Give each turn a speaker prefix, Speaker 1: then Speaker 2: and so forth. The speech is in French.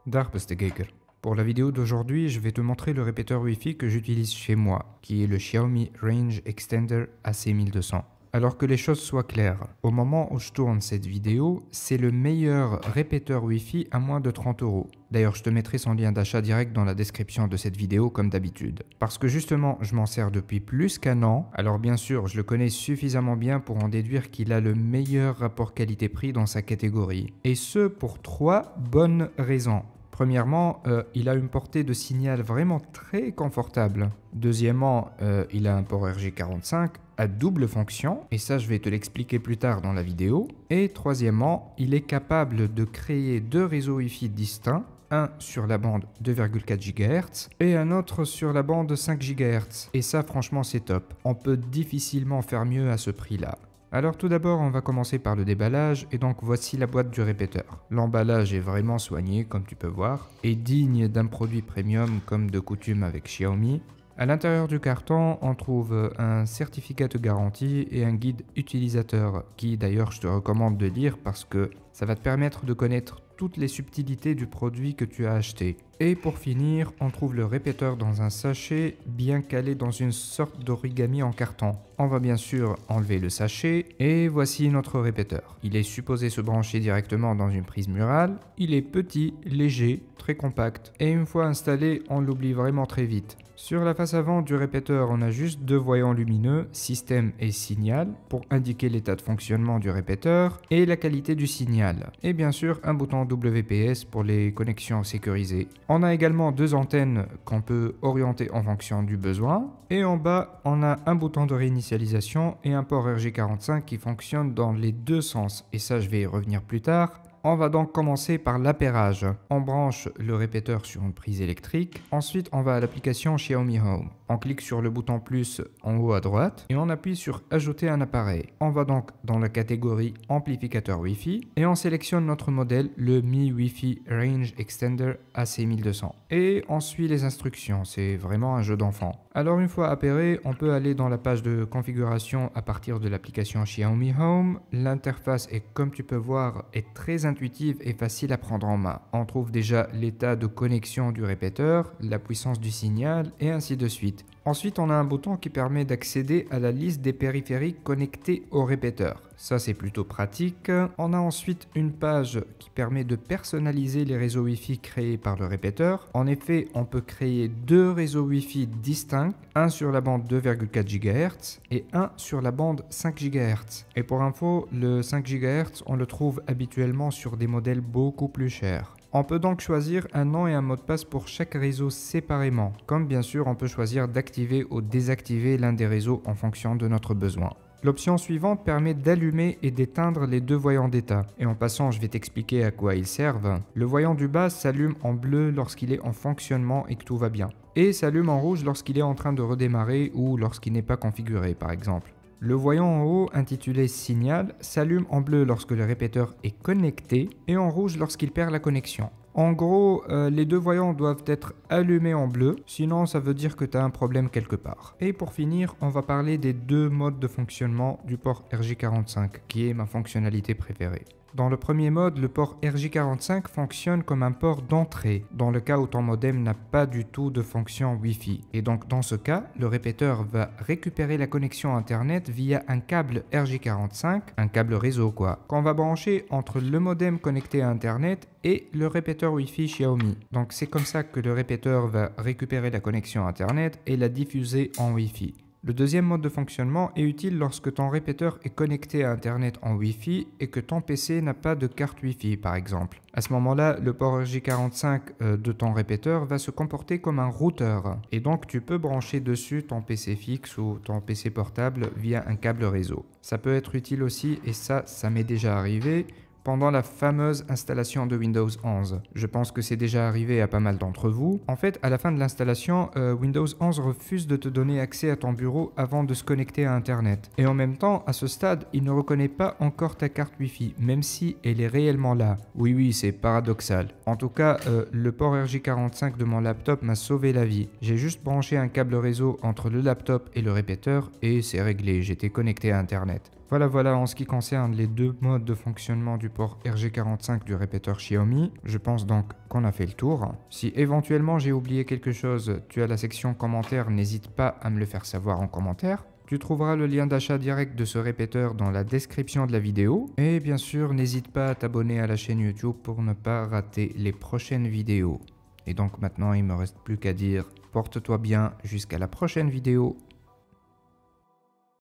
Speaker 1: Darbestegeker. Pour la vidéo d'aujourd'hui, je vais te montrer le répéteur Wi-Fi que j'utilise chez moi, qui est le Xiaomi Range Extender AC1200. Alors que les choses soient claires, au moment où je tourne cette vidéo, c'est le meilleur répéteur Wi-Fi à moins de 30 €. D'ailleurs, je te mettrai son lien d'achat direct dans la description de cette vidéo comme d'habitude. Parce que justement, je m'en sers depuis plus qu'1 an. Alors bien sûr, je le connais suffisamment bien pour en déduire qu'il a le meilleur rapport qualité-prix dans sa catégorie. Et ce, pour 3 bonnes raisons. Premièrement, il a une portée de signal vraiment très confortable. Deuxièmement, il a un port RJ45 à double fonction, et ça je vais te l'expliquer plus tard dans la vidéo. Et troisièmement, il est capable de créer 2 réseaux Wi-Fi distincts, un sur la bande 2,4 GHz et un autre sur la bande 5 GHz. Et ça franchement c'est top, on peut difficilement faire mieux à ce prix-là. Alors tout d'abord, on va commencer par le déballage, et donc voici la boîte du répéteur. L'emballage est vraiment soigné, comme tu peux voir, et digne d'un produit premium comme de coutume avec Xiaomi. À l'intérieur du carton, on trouve un certificat de garantie et un guide utilisateur, qui d'ailleurs je te recommande de lire parce que ça va te permettre de connaître toutes les subtilités du produit que tu as acheté. Et pour finir, on trouve le répéteur dans un sachet bien calé dans une sorte d'origami en carton. On va bien sûr enlever le sachet et voici notre répéteur. Il est supposé se brancher directement dans une prise murale. Il est petit, léger, très compact et une fois installé, on l'oublie vraiment très vite. Sur la face avant du répéteur, on a juste 2 voyants lumineux, système et signal, pour indiquer l'état de fonctionnement du répéteur et la qualité du signal. Et bien sûr, un bouton WPS pour les connexions sécurisées. On a également 2 antennes qu'on peut orienter en fonction du besoin. Et en bas, on a un bouton de réinitialisation et un port RJ45 qui fonctionne dans les 2 sens. Et ça, je vais y revenir plus tard. On va donc commencer par l'appairage. On branche le répéteur sur une prise électrique. Ensuite, on va à l'application Xiaomi Home. On clique sur le bouton plus en haut à droite et on appuie sur ajouter un appareil. On va donc dans la catégorie amplificateur Wi-Fi et on sélectionne notre modèle, le Mi Wi-Fi Range Extender AC1200. Et on suit les instructions, c'est vraiment un jeu d'enfant. Alors une fois appairé, on peut aller dans la page de configuration à partir de l'application Xiaomi Home. L'interface est, comme tu peux voir, est très intuitive et facile à prendre en main. On trouve déjà l'état de connexion du répéteur, la puissance du signal et ainsi de suite. Ensuite, on a un bouton qui permet d'accéder à la liste des périphériques connectés au répéteur. Ça, c'est plutôt pratique. On a ensuite une page qui permet de personnaliser les réseaux Wi-Fi créés par le répéteur. En effet, on peut créer 2 réseaux Wi-Fi distincts, un sur la bande 2,4 GHz et un sur la bande 5 GHz. Et pour info, le 5 GHz, on le trouve habituellement sur des modèles beaucoup plus chers. On peut donc choisir un nom et un mot de passe pour chaque réseau séparément, comme bien sûr on peut choisir d'activer ou désactiver l'un des réseaux en fonction de notre besoin. L'option suivante permet d'allumer et d'éteindre les 2 voyants d'état. Et en passant, je vais t'expliquer à quoi ils servent. Le voyant du bas s'allume en bleu lorsqu'il est en fonctionnement et que tout va bien. Et s'allume en rouge lorsqu'il est en train de redémarrer ou lorsqu'il n'est pas configuré par exemple. Le voyant en haut, intitulé Signal, s'allume en bleu lorsque le répéteur est connecté et en rouge lorsqu'il perd la connexion. En gros, les 2 voyants doivent être allumés en bleu, sinon ça veut dire que tu as un problème quelque part. Et pour finir, on va parler des 2 modes de fonctionnement du port RJ45, qui est ma fonctionnalité préférée. Dans le premier mode, le port RJ45 fonctionne comme un port d'entrée, dans le cas où ton modem n'a pas du tout de fonction Wi-Fi. Et donc dans ce cas, le répéteur va récupérer la connexion Internet via un câble RJ45, un câble réseau quoi, qu'on va brancher entre le modem connecté à Internet et le répéteur Wi-Fi Xiaomi. Donc c'est comme ça que le répéteur va récupérer la connexion Internet et la diffuser en Wi-Fi. Le deuxième mode de fonctionnement est utile lorsque ton répéteur est connecté à Internet en Wi-Fi et que ton PC n'a pas de carte Wi-Fi par exemple. À ce moment-là, le port RJ45 de ton répéteur va se comporter comme un routeur et donc tu peux brancher dessus ton PC fixe ou ton PC portable via un câble réseau. Ça peut être utile aussi et ça m'est déjà arrivé pendant la fameuse installation de Windows 11. Je pense que c'est déjà arrivé à pas mal d'entre vous. En fait, à la fin de l'installation, Windows 11 refuse de te donner accès à ton bureau avant de se connecter à Internet. Et en même temps, à ce stade, il ne reconnaît pas encore ta carte Wi-Fi, même si elle est réellement là. Oui, c'est paradoxal. En tout cas, le port RJ45 de mon laptop m'a sauvé la vie. J'ai juste branché un câble réseau entre le laptop et le répéteur et c'est réglé, j'étais connecté à Internet. Voilà en ce qui concerne les deux modes de fonctionnement du port RG45 du répéteur Xiaomi. Je pense donc qu'on a fait le tour. Si éventuellement j'ai oublié quelque chose, tu as la section commentaires, n'hésite pas à me le faire savoir en commentaire. Tu trouveras le lien d'achat direct de ce répéteur dans la description de la vidéo. Et bien sûr, n'hésite pas à t'abonner à la chaîne YouTube pour ne pas rater les prochaines vidéos. Et donc maintenant, il me reste plus qu'à dire porte-toi bien jusqu'à la prochaine vidéo.